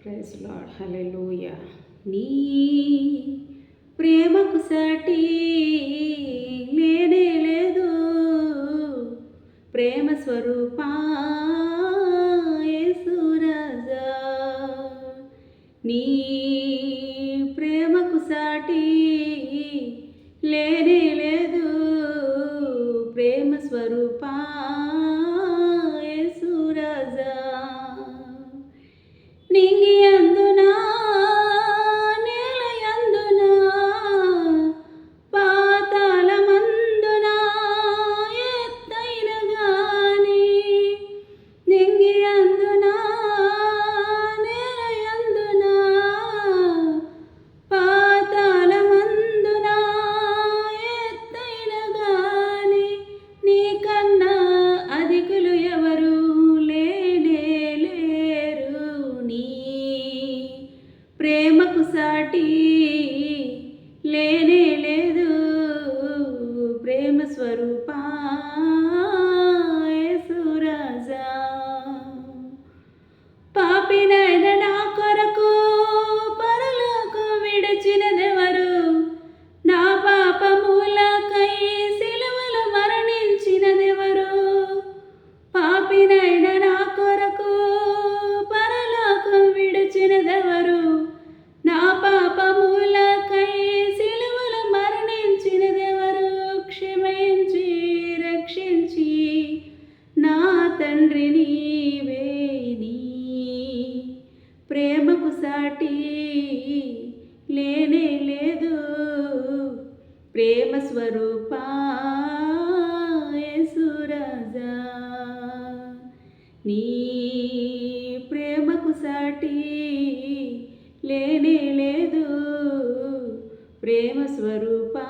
Praise lord, హల్లెలూయా. నీ ప్రేమకు సాటి లేనే లేదు, ప్రేమ స్వరూపా యేసు రాజా. నీ ప్రేమకు సాటి లేనే లేదు, ప్రేమ స్వరూపా యేసు రాజా. నింగి అందునా నేలయందునా పాతాళమందునా ఎత్తైన గాని, నింగి అందునా నేలయందునా పాతాళమందునా ఎత్తైన గాని, నీకన్నా అధికులు ఎవరు లేనే లేరు. నీ ప్రేమకు సాటి లేనే లేదు, ప్రేమ స్వరూపా యేసు రాజా. పాపినైన నా కొరకు పరలోకం విడిచినదెవరు? నా పాపములకై సిలువలో మరణించినదెవరు? పాపినైన నా కొరకు పరలోకం విడిచినదెవరు? నా పాపములకై సిలువలో మరణించినదెవరు? క్షమించి రక్షించి నా తండ్రి నీవే. నీ ప్రేమకు సాటి లేనే లేదు, ప్రేమ స్వరూపా యేసు రాజా. నీ ప్రేమకు సాటి లేనే లేదు, ప్రేమ స్వరూపా